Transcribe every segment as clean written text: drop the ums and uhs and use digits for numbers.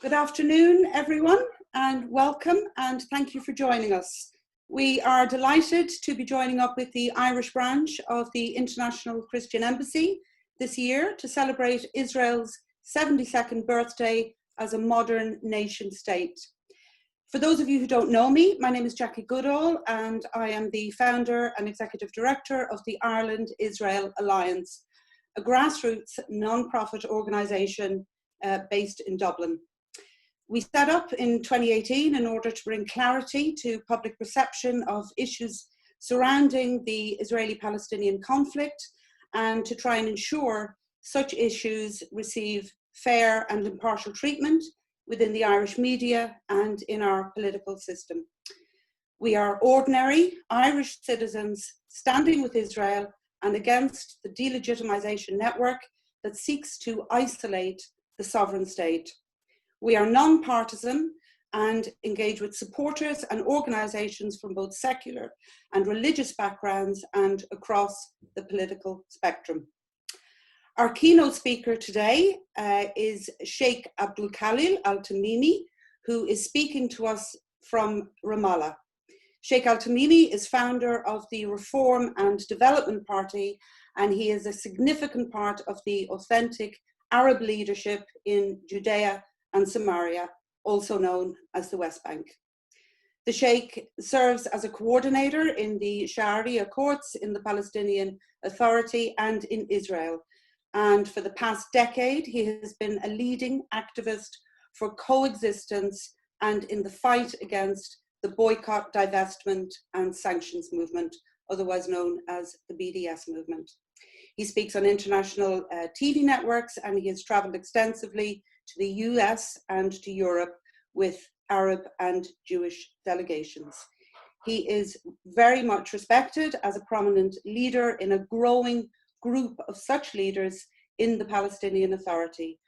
Good afternoon, everyone, and welcome, and thank you for joining us. We are delighted to be joining up with the Irish branch of the International Christian Embassy this year to celebrate Israel's 72nd birthday as a modern nation state. For those of you who don't know me, my name is Jackie Goodall, and I am the founder and executive director of the Ireland-Israel Alliance, a grassroots non-profit organisation based in Dublin. We set up in 2018 in order to bring clarity to public perception of issues surrounding the Israeli-Palestinian conflict and to try and ensure such issues receive fair and impartial treatment within the Irish media and in our political system. We are ordinary Irish citizens standing with Israel and against the delegitimization network that seeks to isolate the sovereign state. We are non-partisan and engage with supporters and organisations from both secular and religious backgrounds and across the political spectrum. Our keynote speaker today is Sheikh Abukhalil Al-Tamimi, who is speaking to us from Ramallah. Sheikh Al-Tamimi is founder of the Reform and Development Party, and he is a significant part of the authentic Arab leadership in Judea and Samaria, also known as the West Bank. The Sheikh serves as a coordinator in the Sha'ariya courts in the Palestinian Authority and in Israel. And for the past decade, he has been a leading activist for coexistence and in the fight against the boycott, divestment and sanctions movement, otherwise known as the BDS movement. He speaks on international TV networks, and he has traveled extensively to the US and to Europe with Arab and Jewish delegations. He is very much respected as a prominent leader in a growing group of such leaders in the Palestinian Authority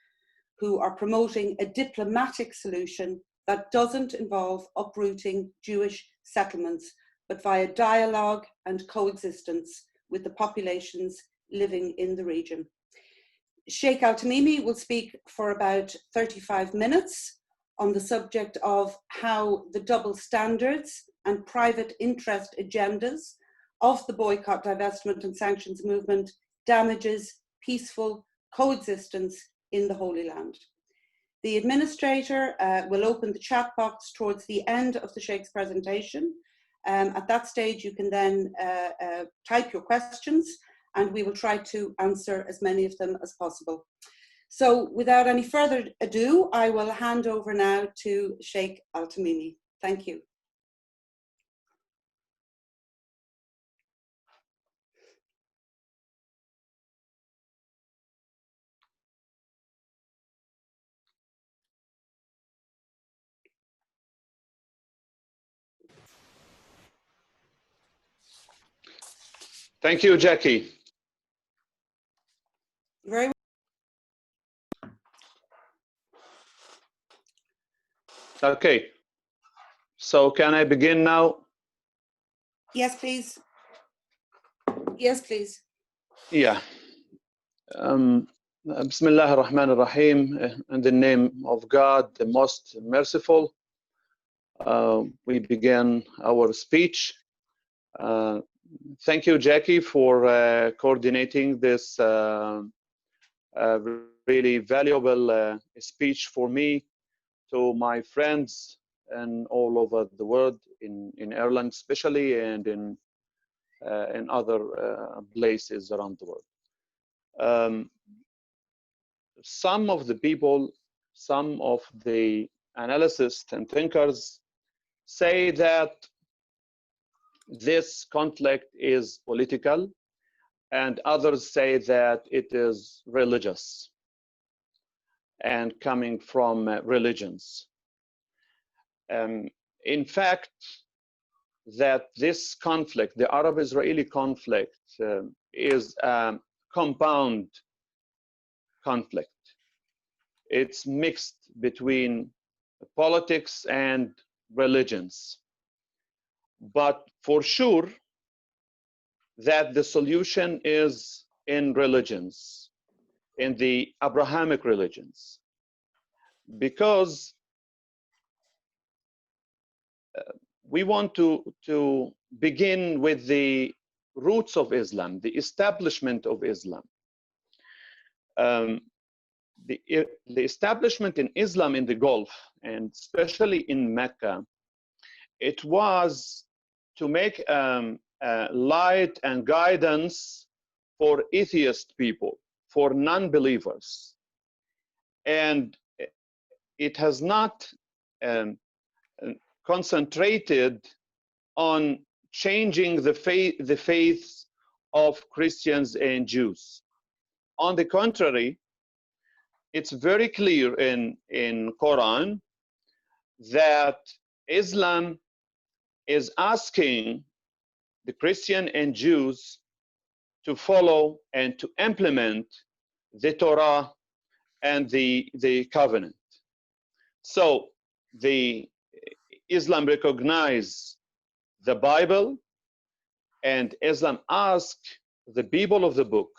who are promoting a diplomatic solution that doesn't involve uprooting Jewish settlements, but via dialogue and coexistence with the populations living in the region. Sheikh Al-Tamimi will speak for about 35 minutes on the subject of how the double standards and private interest agendas of the boycott, divestment and sanctions movement damages peaceful coexistence in the Holy Land. The administrator will open the chat box towards the end of the Sheikh's presentation. At that stage, you can then type your questions, and we will try to answer as many of them as possible. So without any further ado, I will hand over now to Sheikh Al-Tamimi. Thank you. Thank you, Jackie. Very well. Okay, so can I begin now? Yes, please. Yes, please. Yeah. Bismillah ar-Rahman ar-Rahim, in the name of God, the most merciful. We begin our speech. Thank you, Jackie, for coordinating this really valuable speech for me, to my friends and all over the world, in Ireland especially, and in other places around the world. Some of the people, some of the analysts and thinkers say that this conflict is political, and others say that it is religious and coming from religions. In fact, that this conflict, the Arab-Israeli conflict, is a compound conflict. It's mixed between politics and religions. But for sure that the solution is in religions, in the Abrahamic religions. because we want to begin with the roots of Islam, the establishment of Islam. The establishment in Islam in the Gulf, and especially in Mecca, it was to make light and guidance for atheist people, for non-believers. And it has not concentrated on changing the faith of Christians and Jews. On the contrary, it's very clear in Quran that Islam is asking the Christian and Jews to follow and to implement the Torah and the covenant. So the Islam recognize the Bible, and Islam ask the people of the book,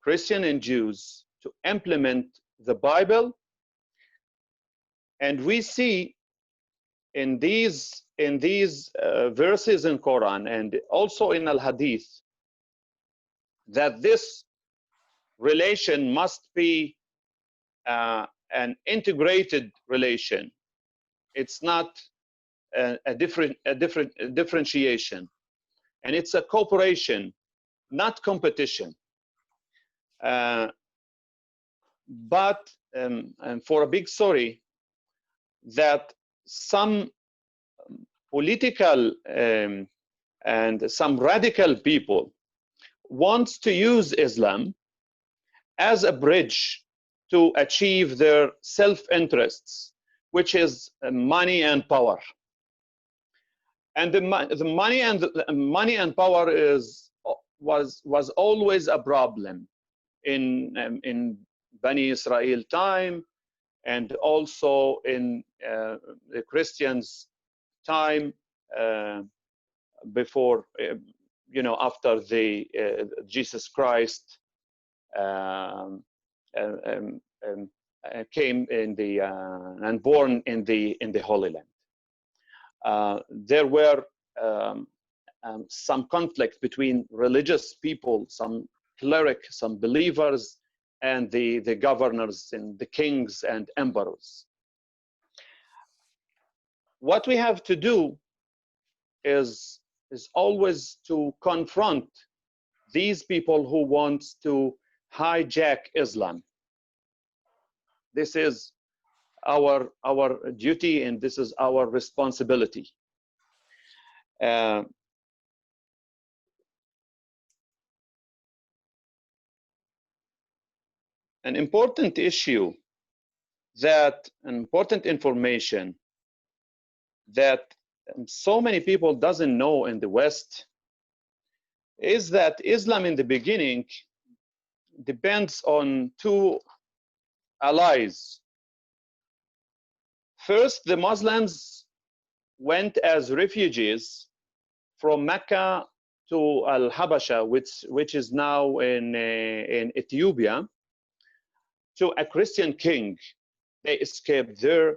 Christian and Jews, to implement the Bible. And we see in these verses in Quran and also in Al-Hadith that this relation must be an integrated relation. It's not a differentiation, and it's a cooperation, not competition. But and for a big sorry, that some political and some radical people wants to use Islam as a bridge to achieve their self-interests, which is money and power. And the money and power was always a problem in Bani Israel time, and also in the Christians' time before, after the Jesus Christ came in the and born in the Holy Land. There were some conflict between religious people, some cleric, some believers, and the governors and the kings and emperors. What we have to do is always to confront these people who want to hijack Islam. This is our duty, and this is our responsibility. An important issue, an important information that so many people doesn't know in the West is that Islam in the beginning depends on two allies. First, the Muslims went as refugees from Mecca to Al-Habasha, which is now in Ethiopia, to a Christian king. They escaped there,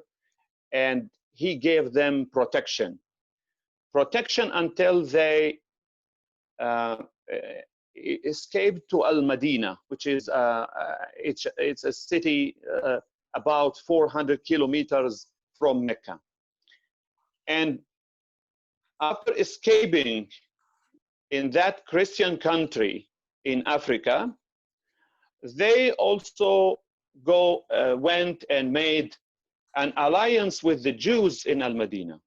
and he gave them protection until they escaped to Al-Madinah, which is it's a city about 400 kilometers from Mecca. And after escaping in that Christian country in Africa, they also went and made an alliance with the Jews in Al-Madinah.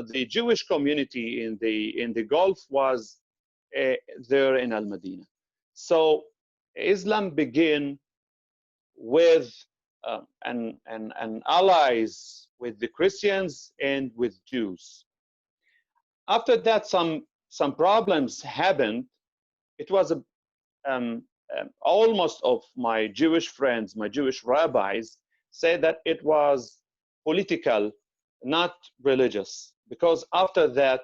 The Jewish community in the Gulf was there in Al-Madinah. So Islam began with an allies with the Christians and with Jews. After that, some problems happened. It was almost of my Jewish friends, my Jewish rabbis, say that it was political, not religious, because after that,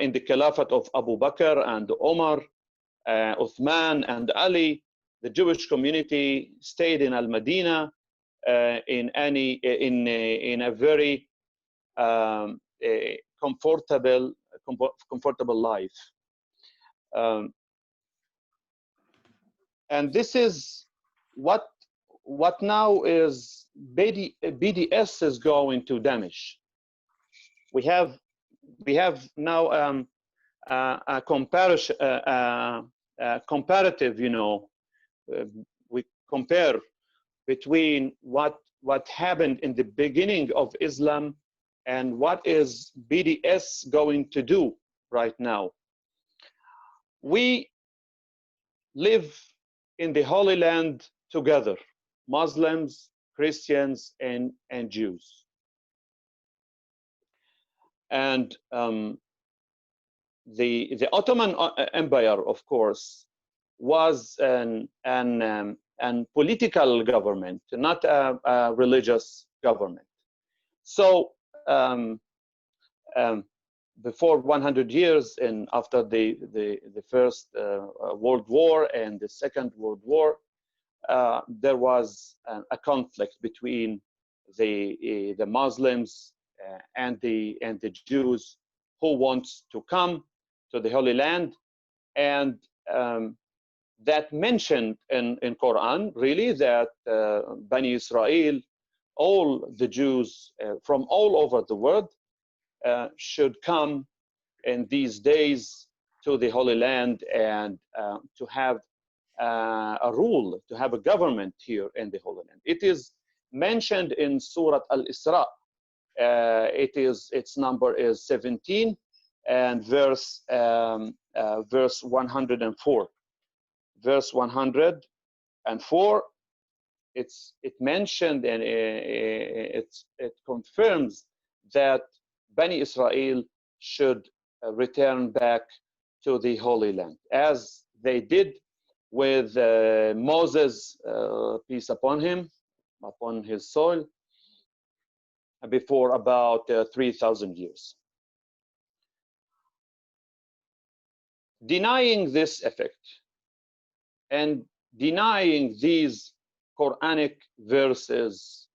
in the Caliphate of Abu Bakr and Omar, Uthman and Ali, the Jewish community stayed in Al-Madinah in a very comfortable life. And this is what now is BDS is going to damage. We have now a comparison, comparative, you know, we compare between what happened in the beginning of Islam and what is BDS going to do right now. We live in the Holy Land together, Muslims, Christians, and Jews. And the Ottoman Empire, of course, was an political government, not a religious government. So before 100 years and after the First World War and the Second World War, there was a conflict between the Muslims and the Jews who wants to come to the Holy Land, and that mentioned in Quran really that Bani Israel, all the Jews from all over the world should come in these days to the Holy Land and to have a rule, to have a government here in the Holy Land. It is mentioned in Surah Al-Isra. Its number is 17 and verse 104. Verse 104, it mentioned and it confirms that Bani Israel should return back to the Holy Land, as they did with Moses, peace upon him, upon his soul, before about 3,000 years. Denying this effect and denying these Quranic verses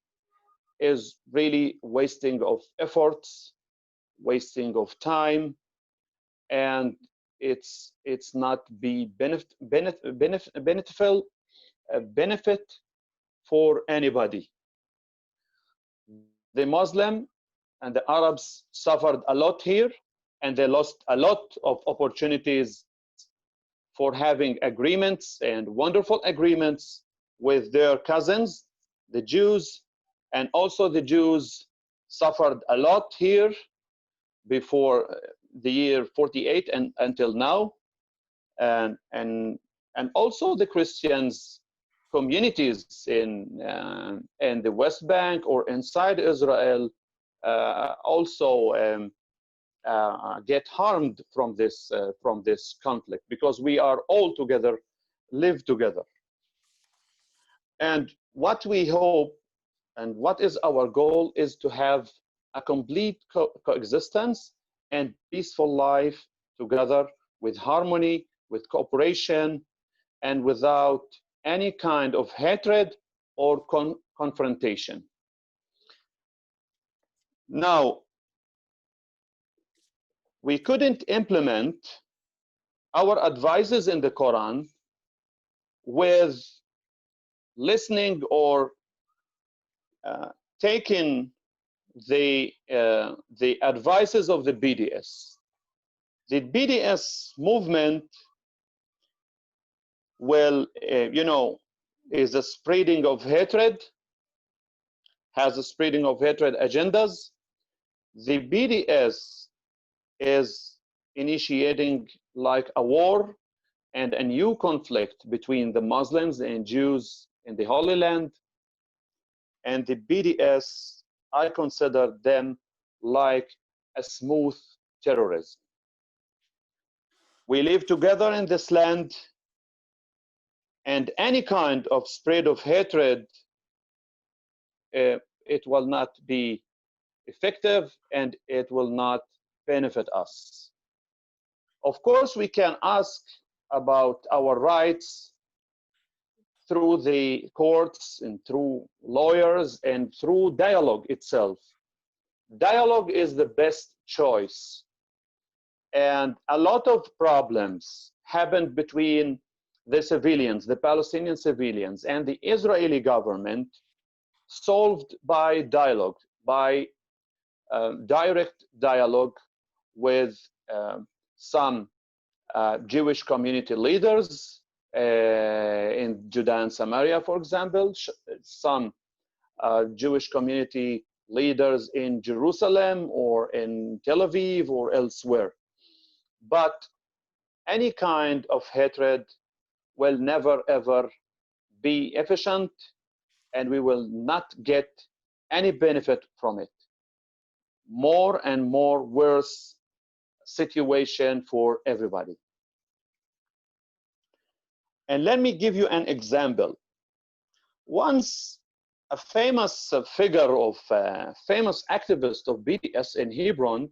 is really wasting of efforts, wasting of time, and it's not be benefit for anybody. The Muslim and the Arabs suffered a lot here, and they lost a lot of opportunities for having agreements and wonderful agreements with their cousins, the Jews, and also the Jews suffered a lot here before the year 48 and until now, and also the Christians communities in the West Bank or inside Israel also get harmed from this conflict, because we are all together, live together. And what we hope and what is our goal is to have a complete coexistence and peaceful life together with harmony, with cooperation, and without any kind of hatred or confrontation. Now, we couldn't implement our advices in the Quran with listening or taking the advices of the BDS. The BDS movement will, is a spreading of hatred, has a spreading of hatred agendas. The BDS is initiating like a war and a new conflict between the Muslims and Jews in the Holy Land. And the BDS, I consider them like a smooth terrorism. We live together in this land, and any kind of spread of hatred, it will not be effective and it will not benefit us. Of course, we can ask about our rights through the courts and through lawyers and through dialogue itself. Dialogue is the best choice. And a lot of problems happened between the civilians, the Palestinian civilians, and the Israeli government, solved by dialogue, by direct dialogue with some Jewish community leaders in Judea and Samaria, for example, some Jewish community leaders in Jerusalem or in Tel Aviv or elsewhere. But any kind of hatred will never ever be efficient, and we will not get any benefit from it. More and more worse situation for everybody. And let me give you an example. Once a famous figure of famous activist of BDS in Hebron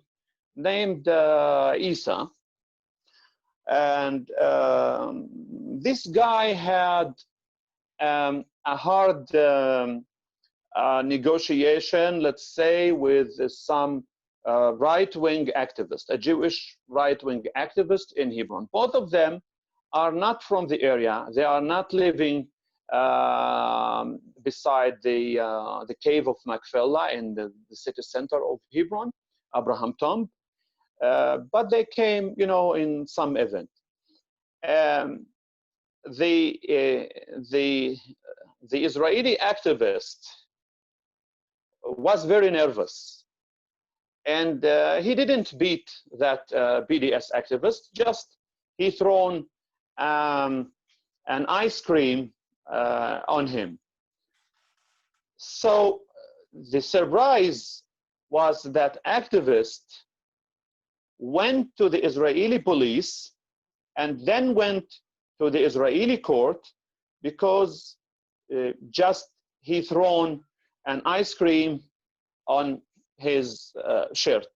named Isa, and this guy had a hard negotiation, let's say, with some right-wing activist, a Jewish right-wing activist in Hebron. Both of them are not from the area. They are not living beside the cave of Machpelah in the city center of Hebron, Abraham tomb, but they came, you know, in some event. The Israeli activist was very nervous, and he didn't beat that BDS activist. Just he thrown an ice cream on him. So the surprise was that activist went to the Israeli police and then went to the Israeli court because just he thrown an ice cream on his shirt.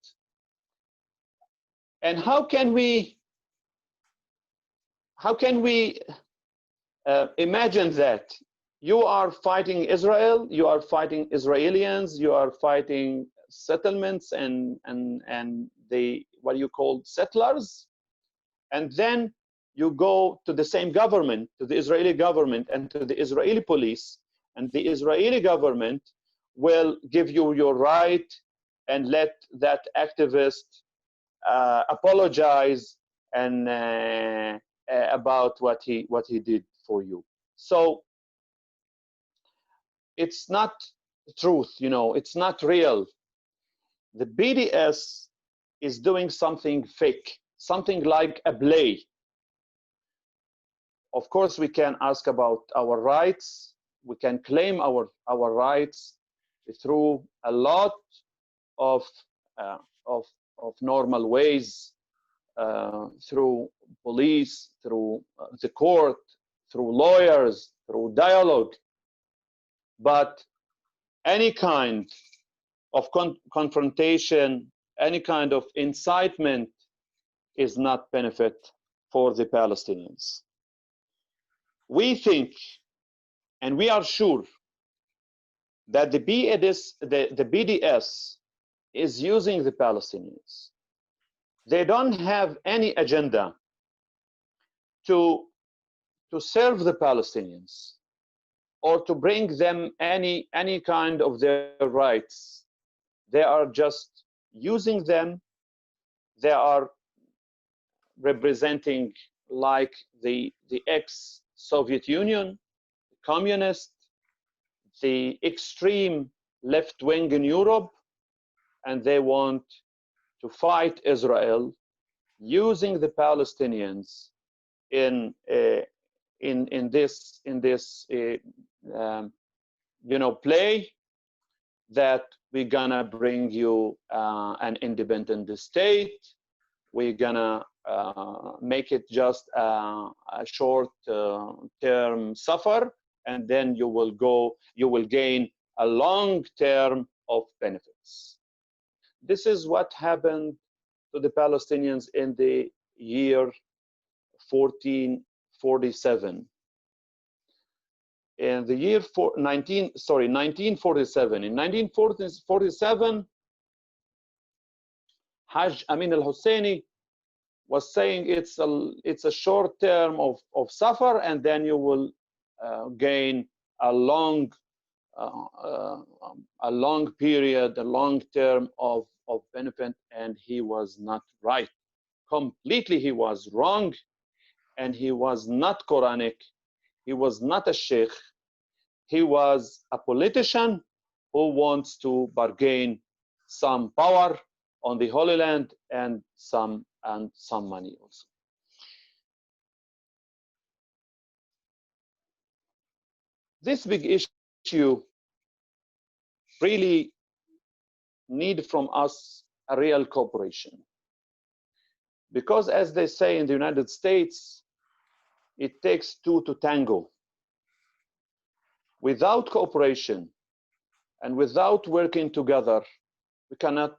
And how can we imagine that? You are fighting Israel, you are fighting Israelis, you are fighting settlements and the what you call settlers, and then you go to the same government, to the Israeli government and to the Israeli police, and the Israeli government will give you your right and let that activist apologize and about what he did for you. So it's not truth, you know, it's not real. The BDS is doing something fake, something like a play. Of course, we can ask about our rights. We can claim our rights through a lot of normal ways, through police, through the court, through lawyers, through dialogue. But any kind of confrontation, any kind of incitement is not benefit for the Palestinians. We think, and we are sure, that the BDS is using the Palestinians. They don't have any agenda to serve the Palestinians or to bring them any kind of their rights. They are just using them. They are representing like the ex-Soviet Union, the communist, the extreme left wing in Europe, and they want to fight Israel using the Palestinians in this play that we're gonna bring you an independent state. We're gonna make it just a short term suffer, and then you will gain a long term of benefits. This is what happened to the Palestinians in the year 1447. in the year 1947. In 1947, Hajj Amin al-Husseini was saying it's a short term of suffer, and then you will gain a long period, a long term of benefit, and he was not right. Completely, he was wrong, and he was not Quranic. He was not a sheikh. He was a politician who wants to bargain some power on the Holy Land and some money also. This big issue really need from us a real cooperation, because as they say in the United States, it takes two to tango. Without cooperation and without working together, we cannot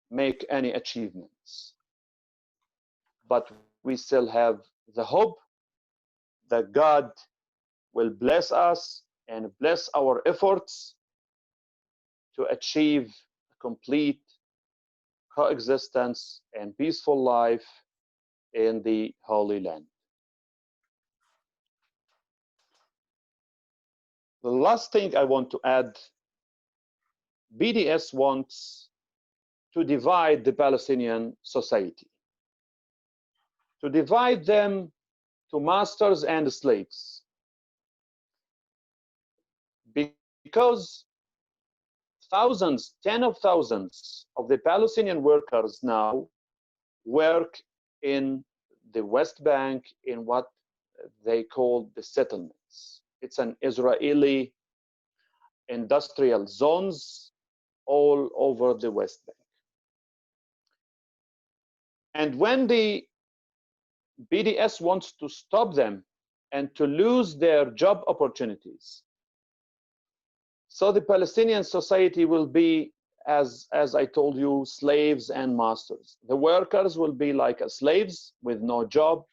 make any achievements. But we still have the hope that God will bless us and bless our efforts to achieve a complete coexistence and peaceful life in the Holy Land. The last thing I want to add, BDS wants to divide the Palestinian society, to divide them to masters and slaves, because thousands, tens of thousands of the Palestinian workers now work in the West Bank in what they call the settlements. It's an Israeli industrial zones all over the West Bank. And when the BDS wants to stop them and to lose their job opportunities, so the Palestinian society will be, as I told you, slaves and masters. The workers will be like slaves with no job,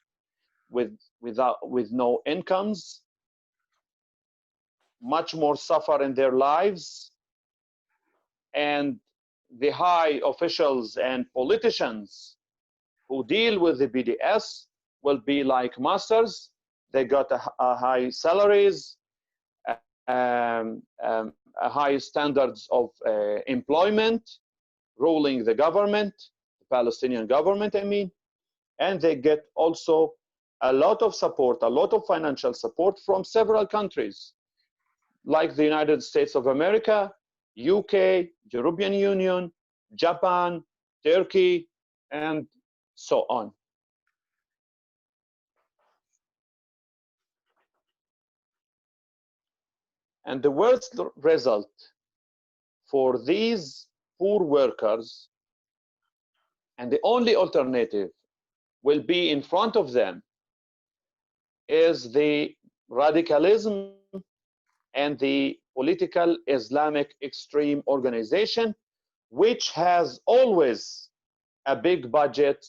with no incomes, much more suffer in their lives, and the high officials and politicians who deal with the BDS will be like masters. They got a high salaries, high standards of employment, ruling the government, the Palestinian government, I mean, and they get also a lot of support, a lot of financial support from several countries, like the United States of America, UK, European Union, Japan, Turkey, and so on. And the worst result for these poor workers, and the only alternative will be in front of them, is the radicalism and the political Islamic extreme organization, which has always a big budget,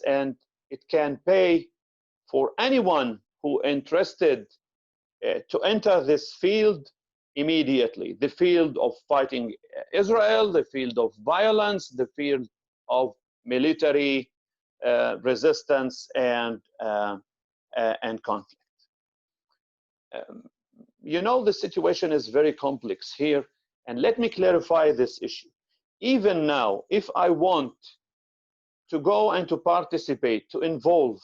and it can pay for anyone who interested to enter this field immediately, the field of fighting Israel, the field of violence, the field of military resistance and conflict. You know, the situation is very complex here, and let me clarify this issue. Even now, if I want to go and to participate, to involve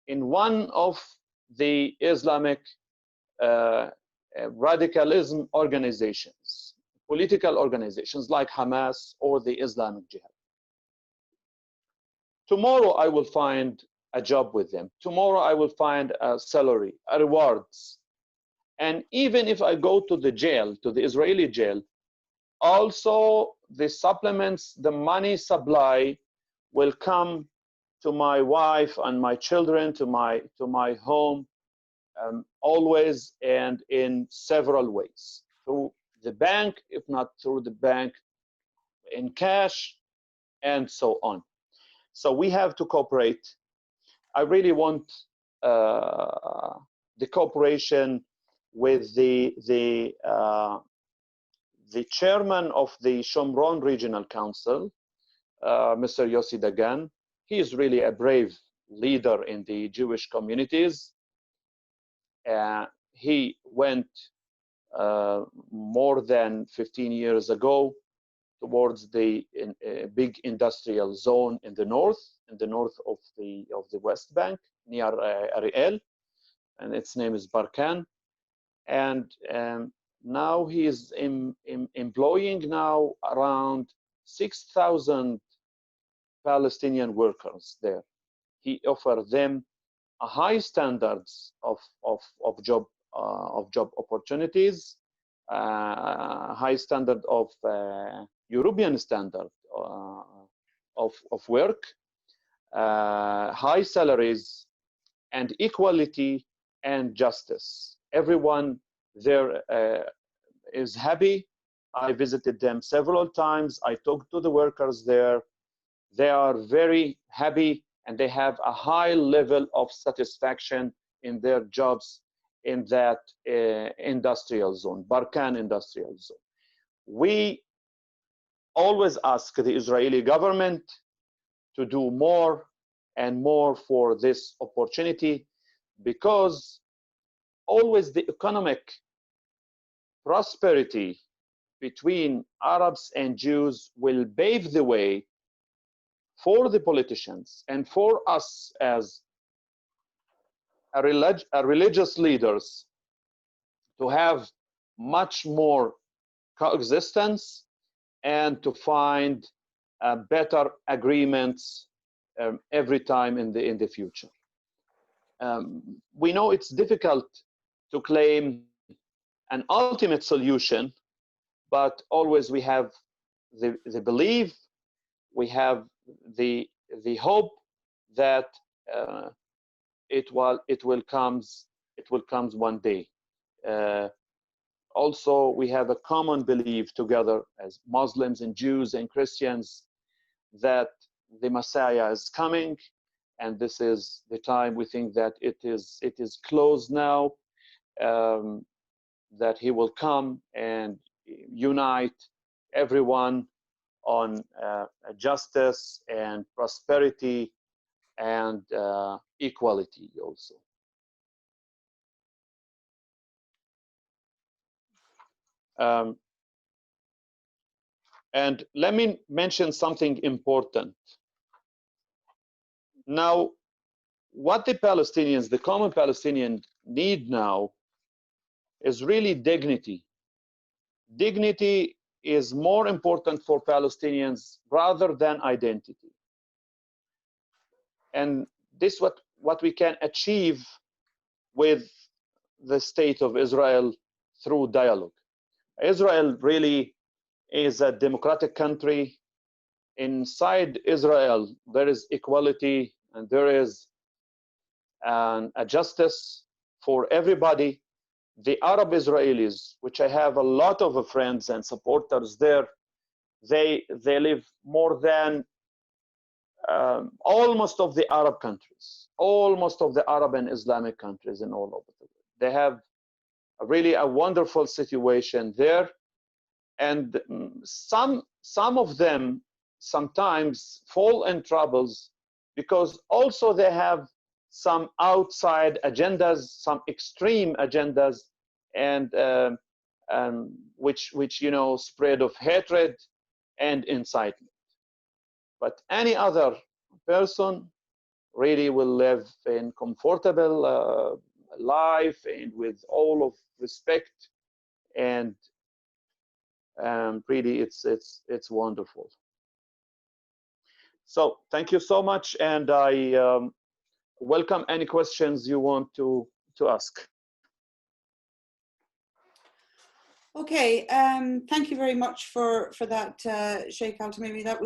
in one of the Islamic radicalism organizations, political organizations like Hamas or the Islamic Jihad, tomorrow I will find a job with them. Tomorrow I will find a salary, a rewards. And even if I go to the jail, to the Israeli jail, also the supplements, the money supply will come to my wife and my children, to my home, always and in several ways. Through the bank, if not through the bank, in cash, and so on. So we have to cooperate. I really want the cooperation with the chairman of the Shomron Regional Council, Mr. Yossi Dagan. He is really a brave leader in the Jewish communities. He went more than 15 years ago towards the big industrial zone in the north of the West Bank near Ariel, and its name is Barkan. And now he is employing now around 6,000 Palestinian workers there. He offers them a high standards of job opportunities, high standard of European standard of work, high salaries, and equality and justice. Everyone there is happy. I visited them several times. I talked to the workers there. They are very happy, and they have a high level of satisfaction in their jobs in that industrial zone, Barkan industrial zone. We always ask the Israeli government to do more and more for this opportunity, because always the economic prosperity between Arabs and Jews will pave the way for the politicians and for us as religious leaders to have much more coexistence and to find better agreements every time in the future. We know it's difficult to claim an ultimate solution, but always we have the belief, we have the hope that it will comes one day. Also, we have a common belief together as Muslims and Jews and Christians that the Messiah is coming, and this is the time we think that it is close now, that he will come and unite everyone on justice and prosperity and equality also. And let me mention something important. Now, what the Palestinians, the common Palestinian, need now is really dignity. Dignity is more important for Palestinians rather than identity. And this what we can achieve with the state of Israel through dialogue. Israel really is a democratic country. Inside Israel, there is equality and there is a justice for everybody. The Arab Israelis, which I have a lot of friends and supporters there, they live more than almost of the Arab countries, almost of the Arab and Islamic countries in all over the world. They have really a wonderful situation there, and some of them sometimes fall in troubles because also they have some outside agendas, some extreme agendas, and which spread of hatred and incitement. But any other person really will live in comfortable life and with all of respect, and really it's wonderful. So thank you so much, and I welcome any questions you want to ask. Okay, thank you very much for that, Sheikh Al-Tamimi. That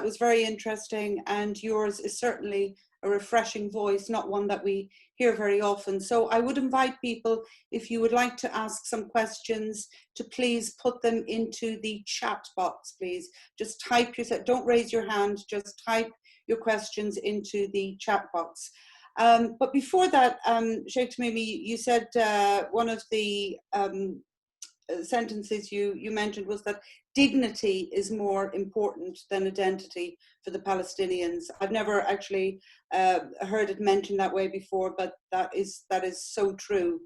was very interesting, and yours is certainly a refreshing voice, not one that we hear very often. So I would invite people, if you would like to ask some questions, to please put them into the chat box, please. Just type don't raise your hand, just type your questions into the chat box. But before that, Sheikh Tamimi, you said one of the sentences you mentioned was that dignity is more important than identity for the Palestinians. I've never actually heard it mentioned that way before, but that is so true.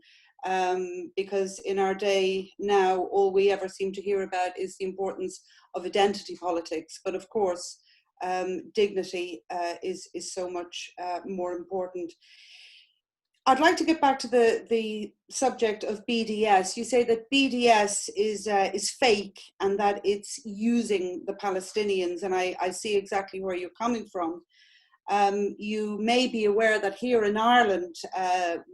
Because in our day now, all we ever seem to hear about is the importance of identity politics. But of course, dignity is so much more important. I'd like to get back to the subject of BDS. You say that BDS is fake and that it's using the Palestinians, and I see exactly where you're coming from. You may be aware that here in Ireland,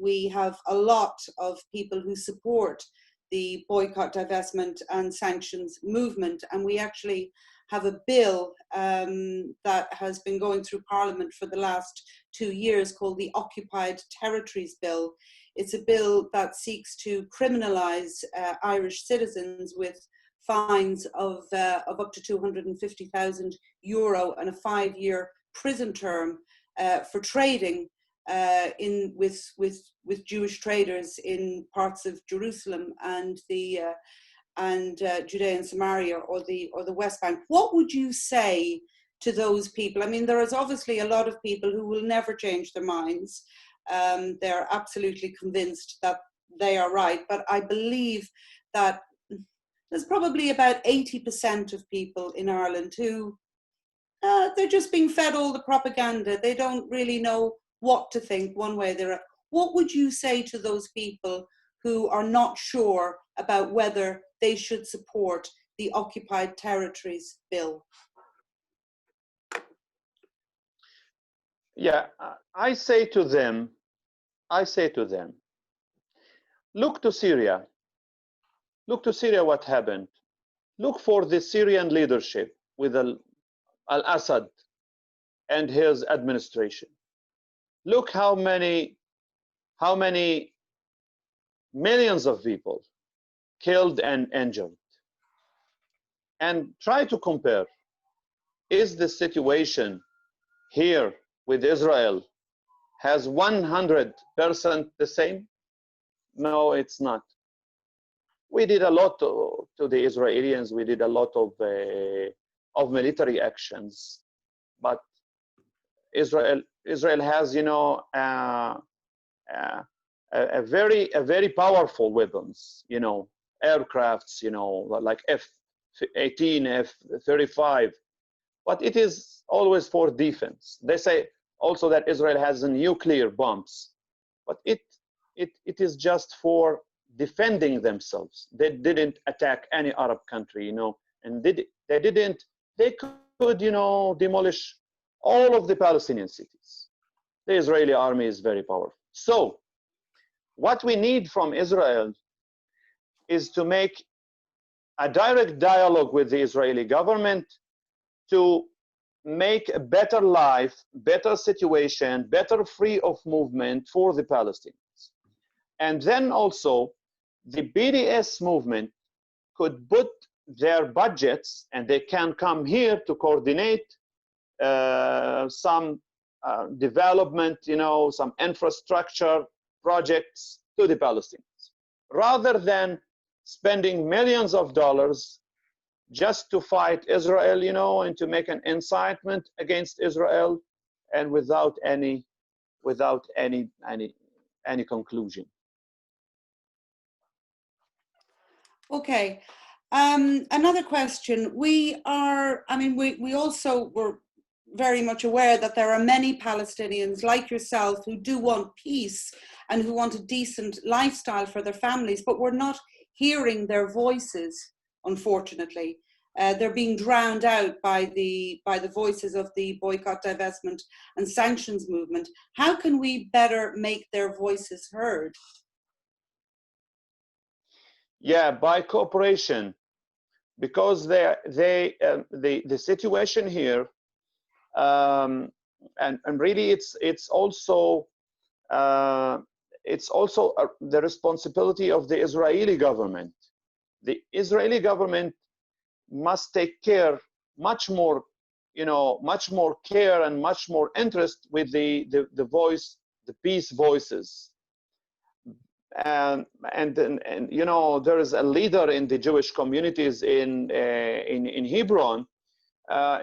we have a lot of people who support the boycott, divestment and sanctions movement, and we actually have a bill that has been going through Parliament for the last 2 years called the Occupied Territories Bill. It's a bill that seeks to criminalise Irish citizens with fines of up to €250,000 and a 5-year prison term for trading with Jewish traders in parts of Jerusalem and Judea and Samaria or the West Bank. What would you say to those people? I mean, there is obviously a lot of people who will never change their minds. They're absolutely convinced that they are right, but I believe that there's probably about 80% of people in Ireland who they're just being fed all the propaganda. They don't really know what to think one way or the other. What would you say to those people who are not sure about whether they should support the Occupied Territories Bill? Yeah, I say to them, look to Syria. Look to Syria, what happened. Look for the Syrian leadership with Al-Assad and his administration. Look how many millions of people killed and injured. And try to compare, is the situation here with Israel has 100% the same? No, it's not. We did a lot to the Israelis. We did a lot of military actions, but Israel has, you know, a very powerful weapons, you know, aircrafts, you know, like F-18, F-35, but it is always for defense. They say also that Israel has nuclear bombs, but it is just for defending themselves. They didn't attack any Arab country, you know, and they could, you know, demolish all of the Palestinian cities. The Israeli army is very powerful. So what we need from Israel is to make a direct dialogue with the Israeli government to make a better life, better situation, better free of movement for the Palestinians. And then also the BDS movement could put their budgets, and they can come here to coordinate some development, you know, some infrastructure projects to the Palestinians, rather than spending millions of dollars just to fight Israel, you know, and to make an incitement against Israel, and without any conclusion. Okay. Another question. We also were very much aware that there are many Palestinians like yourself who do want peace and who want a decent lifestyle for their families, but we're not hearing their voices, unfortunately. They're being drowned out by the voices of the boycott, divestment and sanctions movement. How can we better make their voices heard? Yeah, by cooperation, because the situation here, and really it's also the responsibility of the Israeli government. The Israeli government must take care much more care and much more interest with the voice the peace voices. And you know, there is a leader in the Jewish communities in Hebron.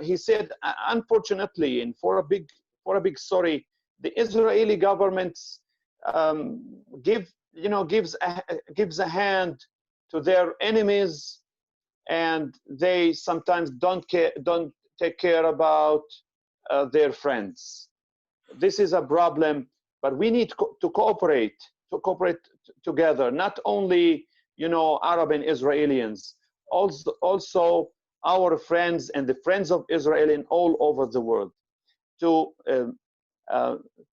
He said, unfortunately, and for a big sorry, the Israeli government gives a hand to their enemies, and they sometimes don't take care about their friends. This is a problem, but we need to cooperate together. Not only, you know, Arab and Israelis, also our friends and the friends of Israel in all over the world, to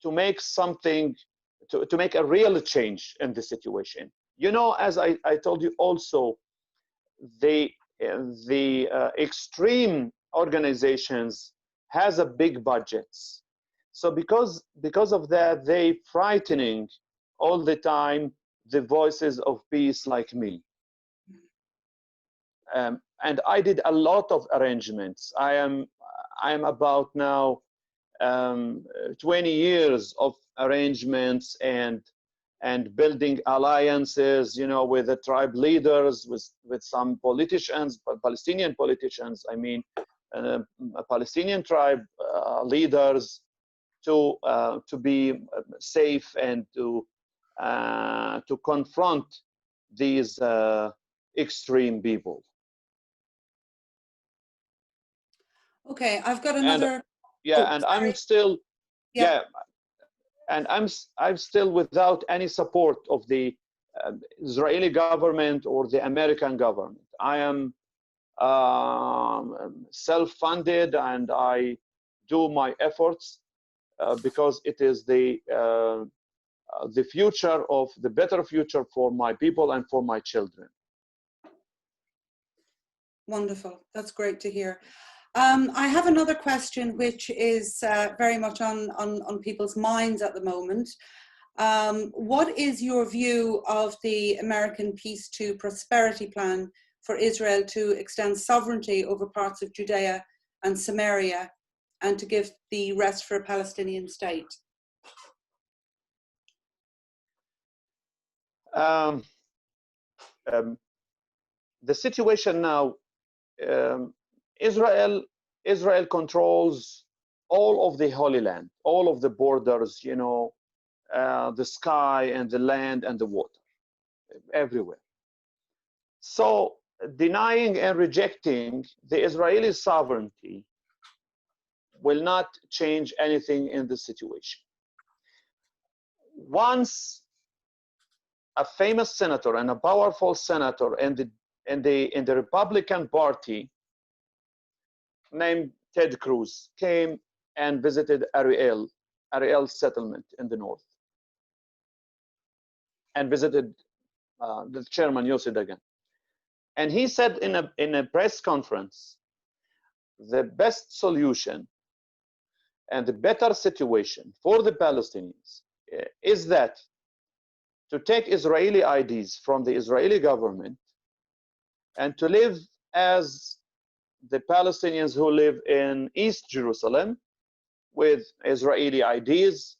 make something, to make a real change in the situation. You know, as I told you also, the extreme organizations has a big budgets. So because of that, they frightening all the time the voices of peace like me. And I did a lot of arrangements. I am about now 20 years of arrangements and building alliances, you know, with the tribe leaders, with some politicians, Palestinian politicians, I mean, Palestinian tribe leaders, to be safe and to confront these extreme people. Okay, I've got another. And, yeah, and I'm still, yeah, and I'm still without any support of the Israeli government or the American government. I am self-funded, and I do my efforts because it is the future of the better future for my people and for my children. Wonderful. That's great to hear. I have another question, which is very much on people's minds at the moment. What is your view of the American Peace to Prosperity plan for Israel to extend sovereignty over parts of Judea and Samaria and to give the rest for a Palestinian state? The situation now, Israel controls all of the Holy Land, all of the borders, you know, the sky and the land and the water, everywhere. So denying and rejecting the Israeli sovereignty will not change anything in the situation. Once a famous senator and a powerful senator in the Republican Party named Ted Cruz came and visited Ariel settlement in the north, and visited the chairman Yossi Dagan. And he said in a press conference, the best solution and the better situation for the Palestinians is that to take Israeli IDs from the Israeli government and to live as the Palestinians who live in East Jerusalem with Israeli IDs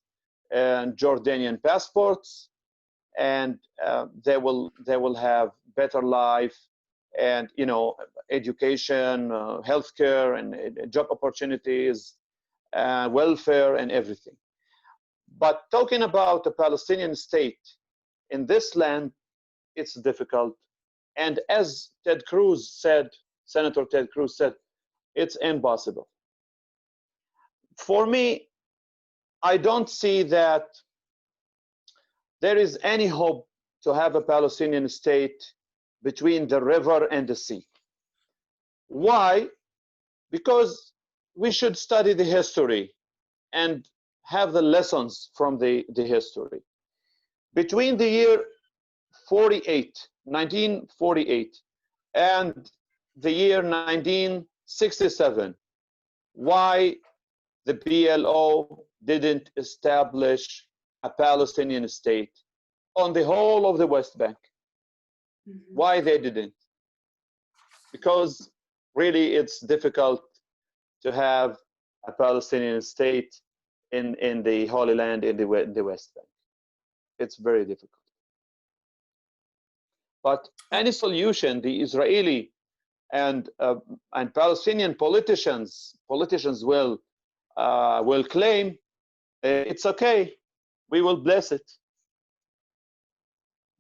and Jordanian passports, and they will have better life and, you know, education, healthcare, and job opportunities, welfare, and everything. But talking about a Palestinian state in this land, it's difficult. And as Ted Cruz said, Senator Ted Cruz said, it's impossible. For me, I don't see that there is any hope to have a Palestinian state between the river and the sea. Why? Because we should study the history and have the lessons from the history. Between the year 1948, and the year 1967, why the PLO didn't establish a Palestinian state on the whole of the West Bank? Why they didn't? Because really it's difficult to have a Palestinian state in the Holy Land, in the West Bank. It's very difficult. But any solution, the Israeli and Palestinian politicians will claim it's okay. We will bless it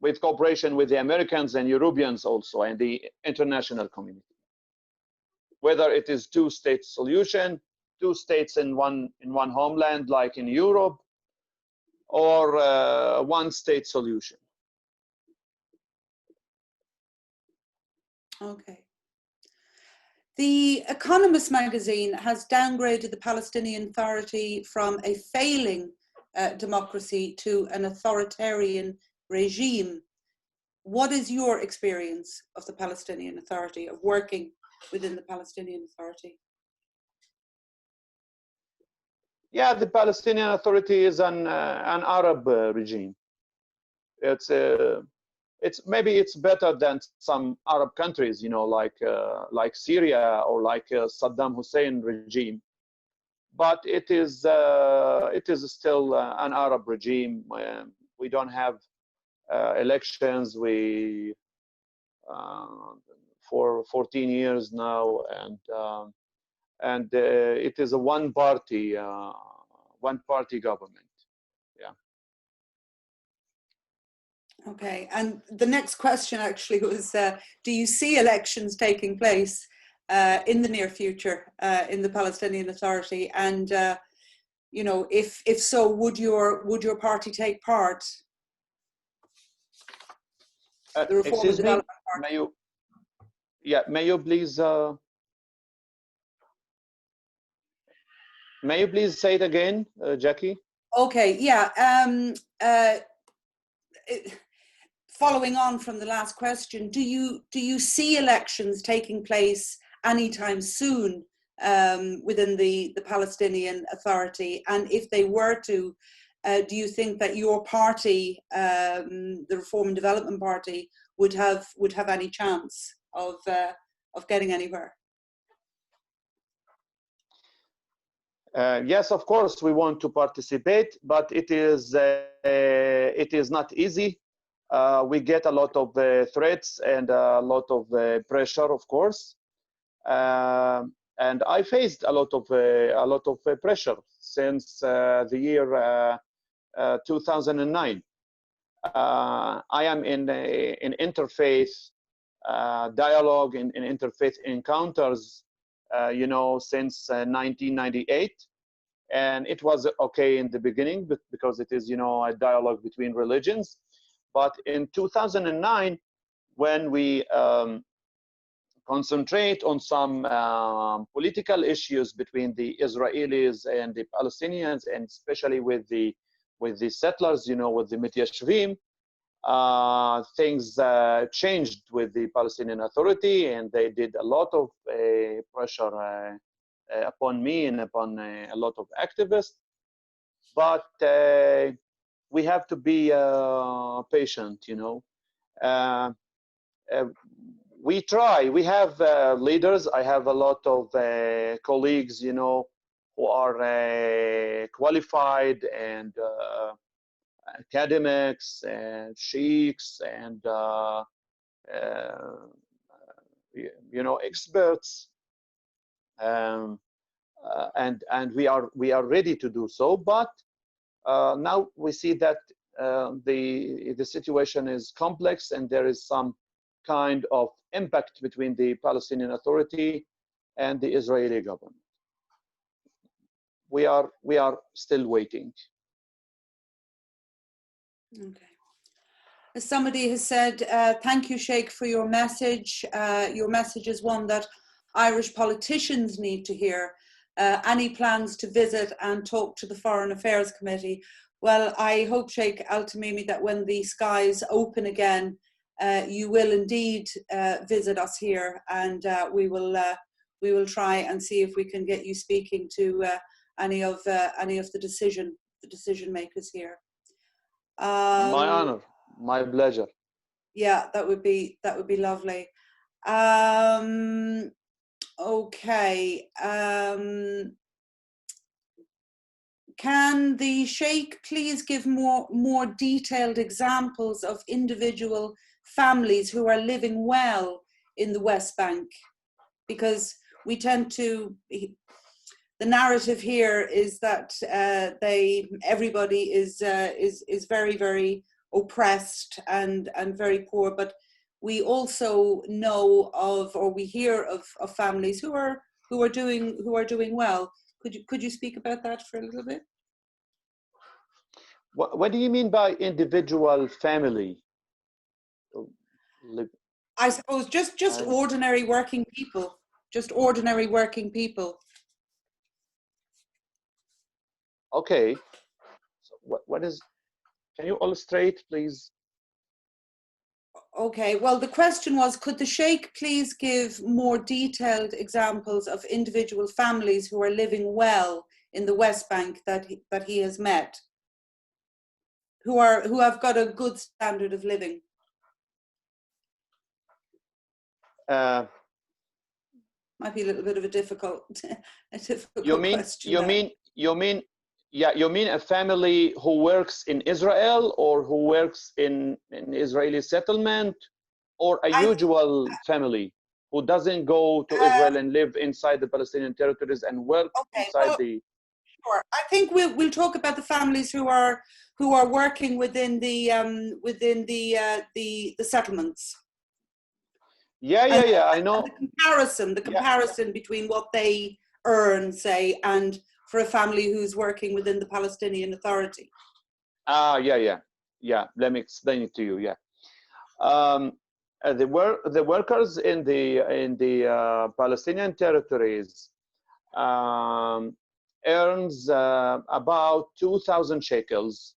with cooperation with the Americans and Europeans also, and the international community. Whether it is two-state solution, two states in one homeland like in Europe, or one-state solution. Okay. The Economist magazine has downgraded the Palestinian Authority from a failing democracy to an authoritarian regime. What is your experience of the Palestinian Authority, of working within the Palestinian Authority? Yeah, the Palestinian Authority is an Arab regime. It's maybe it's better than some Arab countries, you know, like Syria or like Saddam Hussein regime. But it is still an Arab regime. We don't have elections. We for 14 years now, and it is a one-party government. Yeah. Okay, and the next question actually was, do you see elections taking place in the near future in the Palestinian Authority? And you know, if so, would your party take part? The Reform Excuse and me, Development Party. may you please say it again, Jackie? Okay, yeah. Following on from the last question, do you see elections taking place anytime soon within the Palestinian Authority? And if they were to, do you think that your party, the Reform and Development Party, would have any chance of getting anywhere? Yes, of course, we want to participate, but it is not easy. We get a lot of threats and a lot of pressure, of course, and I faced a lot of pressure since the year 2009. I am in interfaith dialogue, in interfaith encounters, you know, since 1998, and it was okay in the beginning, but because it is, you know, a dialogue between religions. But in 2009, when we concentrate on some political issues between the Israelis and the Palestinians, and especially with the settlers, you know, with the Mityashvim, things changed with the Palestinian Authority, and they did a lot of pressure upon me and upon a lot of activists. But we have to be patient, you know. We try. We have leaders. I have a lot of colleagues, you know, who are qualified and academics and sheikhs and you know, experts, and we are ready to do so. But now we see that the situation is complex, and there is some kind of impact between the Palestinian Authority and the Israeli government. We are still waiting. Okay. As somebody has said, thank you, Sheikh, for your message. Your message is one that Irish politicians need to hear. Any plans to visit and talk to the Foreign Affairs Committee? Well, I hope, Sheikh Al-Tamimi, that when the skies open again, you will indeed visit us here, and we will try and see if we can get you speaking to any of the decision makers here. My honor, my pleasure. Yeah, that would be lovely. Okay. can the Sheikh please give more detailed examples of individual families who are living well in the West Bank? Because we tend to, the narrative here is that everybody is very, very oppressed and very poor, but we also know of, or we hear of families who are doing well. Could you speak about that for a little bit? What do you mean by individual family? I suppose just ordinary working people, just ordinary working people. Okay. So what is? Can you illustrate, please? Okay. Well, the question was, could the Sheikh please give more detailed examples of individual families who are living well in the West Bank that he has met, who have got a good standard of living? Might be a little bit of a difficult question. You mean a family who works in Israel, or who works in an Israeli settlement, or a usual family who doesn't go to Israel and live inside the Palestinian territories and work inside the? Sure. I think we'll talk about the families who are working within the settlements. Yeah. I know. The comparison between what they earn, say, and for a family who's working within the Palestinian Authority. Yeah. Let me explain it to you. Yeah. The workers in the Palestinian territories earns about 2,000 shekels,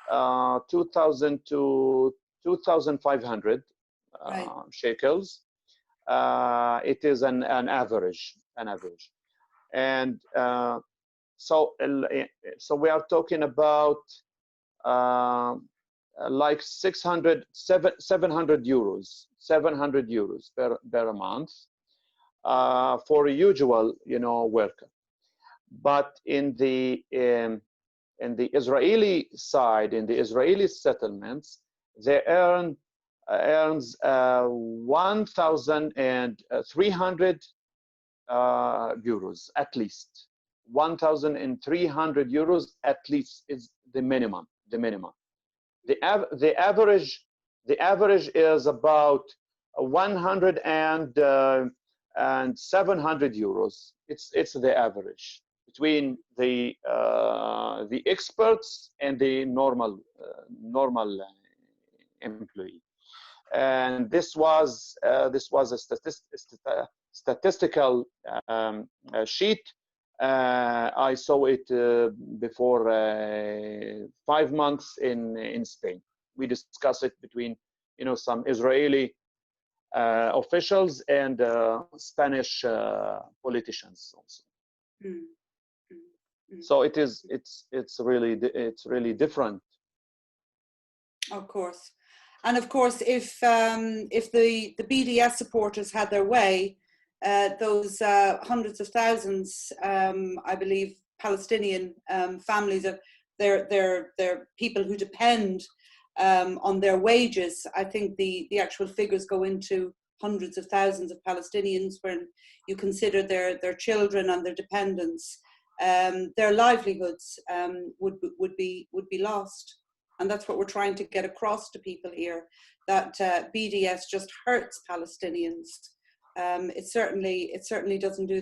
2,000 to 2,500 shekels. It is an average, and so we are talking about like 700 euros per month for a usual worker. But in the Israeli side, in the Israeli settlements, they earns 1,300 euros at least. 1,300 euros at least is the minimum. The average is about 100 and 700 euros. It's the average between the experts and the normal employee. And this was a statistical sheet. I saw it before 5 months in Spain. We discussed it between some Israeli officials and Spanish politicians also. So it's really different. Of course. And of course, if the BDS supporters had their way, those hundreds of thousands, I believe, Palestinian families, they're people who depend on their wages. I think the actual figures go into hundreds of thousands of Palestinians when you consider their children and their dependents. Their livelihoods would be lost. And that's what we're trying to get across to people here, that BDS just hurts Palestinians. It certainly doesn't do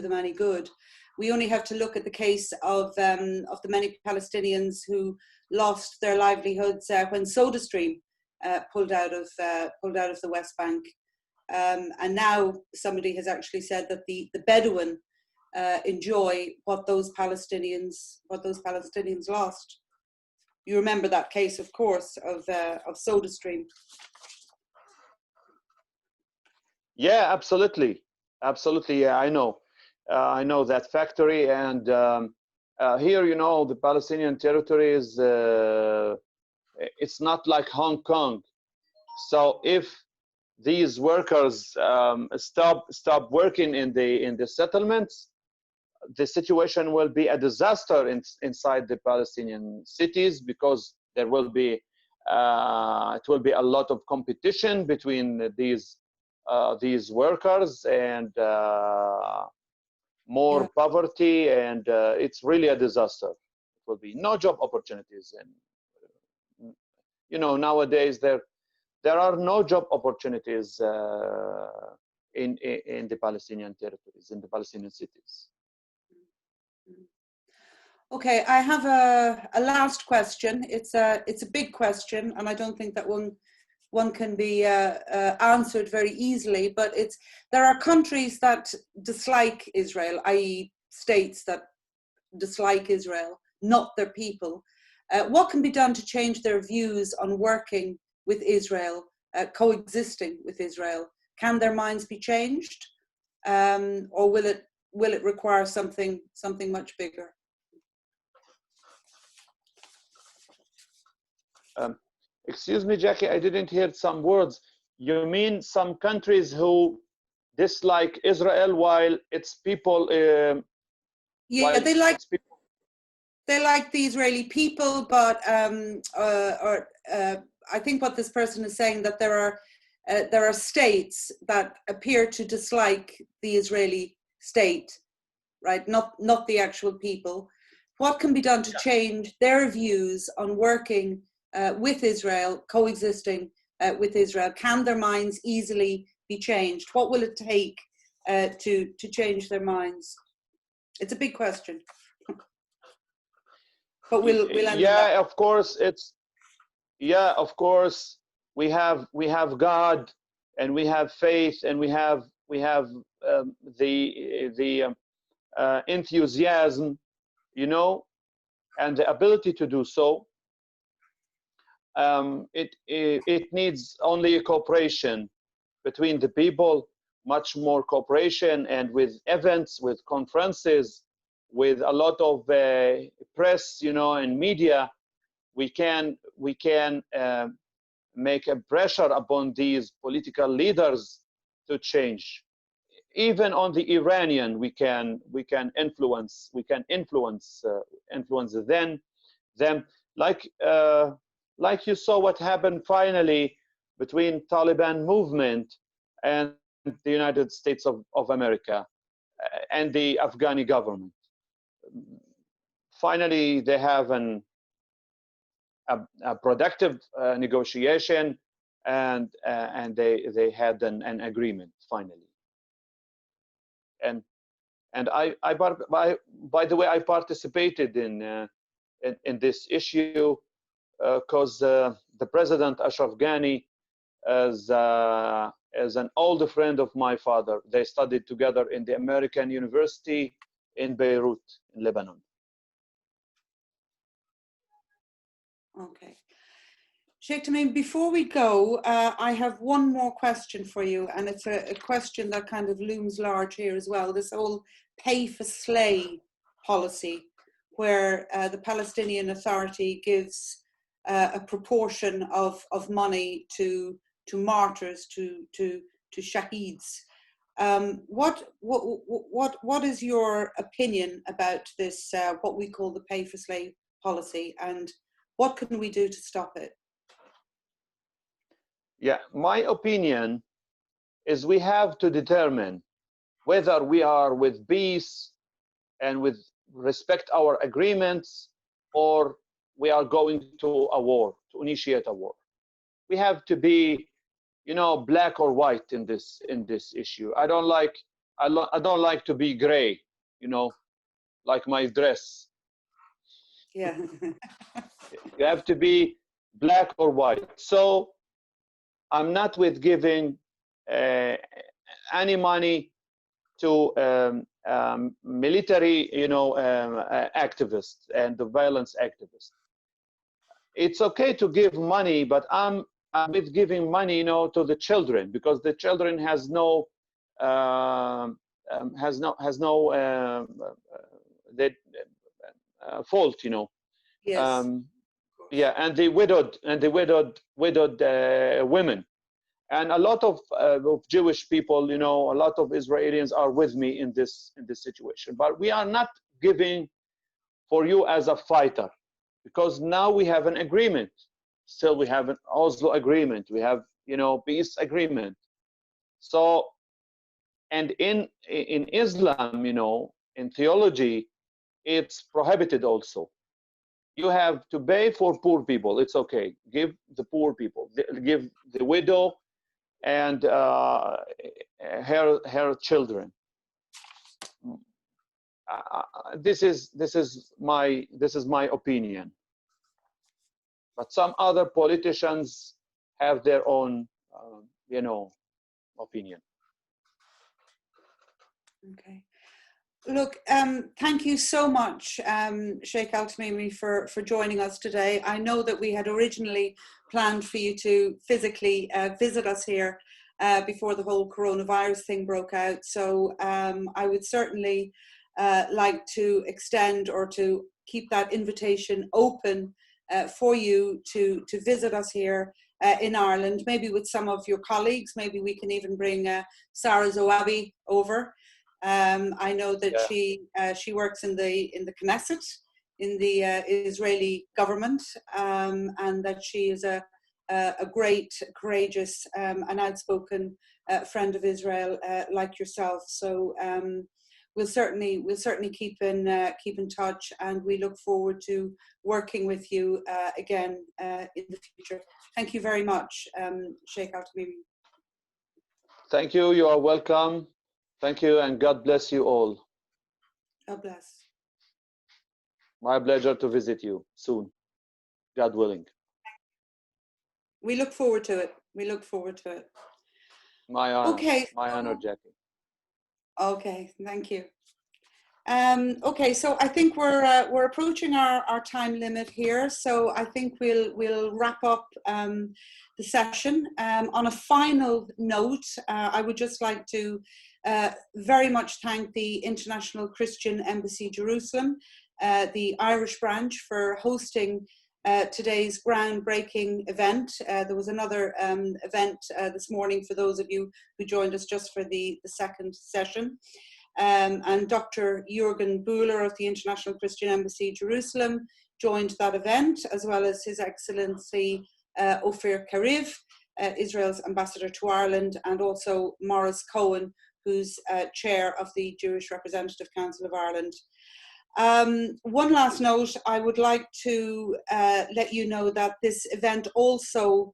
them any good. We only have to look at the case of the many Palestinians who lost their livelihoods when SodaStream pulled out of the West Bank, and now somebody has actually said that the Bedouin enjoy what those Palestinians lost. You remember that case, of course, of SodaStream. Yeah, absolutely. Yeah, I know that factory, and here, the Palestinian territory is it's not like Hong Kong. So if these workers stop working in the settlements, the situation will be a disaster inside the Palestinian cities, because there will be it will be a lot of competition between these workers, and more poverty, and it's really a disaster. It will be no job opportunities, and nowadays there are no job opportunities in the Palestinian territories, in the Palestinian cities. Okay, I have a last question. It's a big question, and I don't think that one can be answered very easily. But there are countries that dislike Israel, i.e., states that dislike Israel, not their people. What can be done to change their views on working with Israel, coexisting with Israel? Can their minds be changed, or will it require something much bigger? Excuse me, Jackie, I didn't hear some words. You mean some countries who dislike Israel while its people? Yeah, they like the Israeli people, but I think what this person is saying, that there are states that appear to dislike the Israeli state, right? Not the actual people. What can be done to change their views on working with Israel, coexisting with Israel? Can their minds easily be changed? What will it take to change their minds? It's a big question, but we'll end. Yeah, of course of course we have God, and we have faith, and we have the enthusiasm, and the ability to do so. It needs only a cooperation between the people, much more cooperation, and with events, with conferences, with a lot of press, and media, we can make a pressure upon these political leaders to change. Even on the Iranian, we can influence them, like you saw what happened finally between Taliban movement and the United States of America and the Afghani government. Finally, they have a productive negotiation, and they had an agreement finally. And by the way, I participated in this issue because the president Ashraf Ghani is an old friend of my father. They studied together in the American University in Beirut, in Lebanon. Okay. Sheikh Tamimi, before we go, I have one more question for you, and it's a question that kind of looms large here as well. This whole pay-for-slay policy, where the Palestinian Authority gives a proportion of money to martyrs, to shaheeds. What is your opinion about this, what we call the pay-for-slay policy, and what can we do to stop it? Yeah, my opinion is we have to determine whether we are with peace and with respect our agreements, or we are going to a war, to initiate a war. We have to be, black or white in this issue. I don't like to be gray, like my dress. Yeah. You have to be black or white. So I'm not with giving any money to military, activists and the violence activists. It's okay to give money, but I'm with giving money, to the children, because the children has no fault, Yes. Yeah, and the widowed women. And a lot of Jewish people, you know, a lot of Israelis are with me in this situation. But we are not giving for you as a fighter, because now we have an agreement. Still, we have an Oslo agreement. We have, you know, peace agreement. So, and in Islam, you know, in theology, it's prohibited also. You have to pay for poor people. It's okay. Give the poor people. Give the widow and her children. This is my opinion. But some other politicians have their own, you know, opinion. Okay. Look, thank you so much, Sheikh Al-Tamimi, for joining us today. I know that we had originally planned for you to physically visit us here before the whole coronavirus thing broke out. So I would certainly like to extend or to keep that invitation open for you to visit us here in Ireland, maybe with some of your colleagues. Maybe we can even bring Sarah Zoabi over. I know that she works in the Knesset, in the Israeli government, and that she is a great, courageous, and outspoken friend of Israel like yourself. So we'll certainly keep in touch, and we look forward to working with you again in the future. Thank you very much, Sheikh Al-Tamimi. Thank you. You are welcome. Thank you, and God bless you all. God bless. My pleasure to visit you soon, God willing. We look forward to it. We look forward to it. My honor. Okay. My honor, Jackie. Okay, thank you. Okay, so I think we're approaching our time limit here. So I think we'll wrap up the session. On a final note, I would just like to very much thank the International Christian Embassy Jerusalem, the Irish branch, for hosting today's groundbreaking event. There was another event this morning for those of you who joined us just for the second session. And Dr. Jürgen Buhler of the International Christian Embassy Jerusalem joined that event, as well as His Excellency Ophir Kariv, Israel's ambassador to Ireland, and also Maurice Cohen, who's chair of the Jewish Representative Council of Ireland. One last note, I would like to let you know that this event also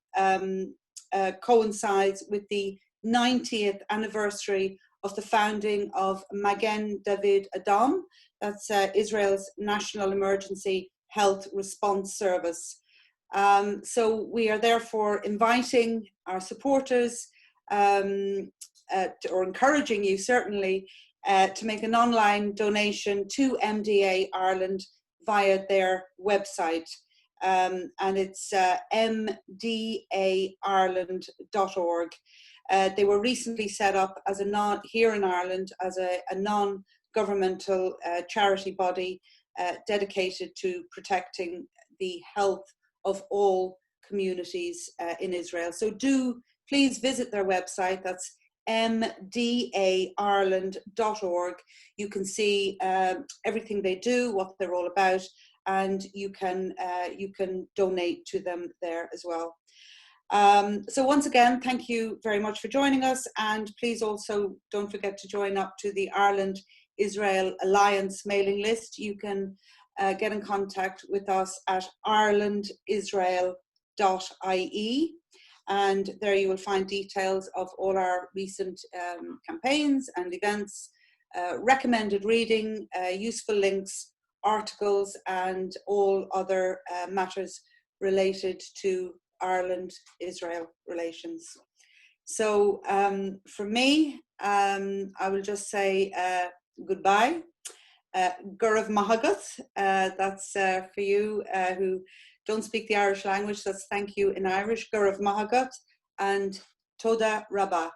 coincides with the 90th anniversary of the founding of Magen David Adom, that's Israel's National Emergency Health Response Service. So we are therefore inviting our supporters, or encouraging you certainly, to make an online donation to MDA Ireland via their website. And it's mdaireland.org. They were recently set up as here in Ireland as a non-governmental charity body dedicated to protecting the health of all communities in Israel. So do please visit their website. That's mdaireland.org. You can see everything they do, what they're all about, and you can donate to them there as well. So once again, thank you very much for joining us, and please also don't forget to join up to the Ireland-Israel Alliance mailing list. You can get in contact with us at irelandisrael.ie, and there you will find details of all our recent campaigns and events, recommended reading, useful links, articles, and all other matters related to Ireland-Israel relations. So for me, I will just say goodbye. Gurav Mahagath, that's for you who don't speak the Irish language, that's thank you in Irish. Gurav Mahagath, and Toda Rabba.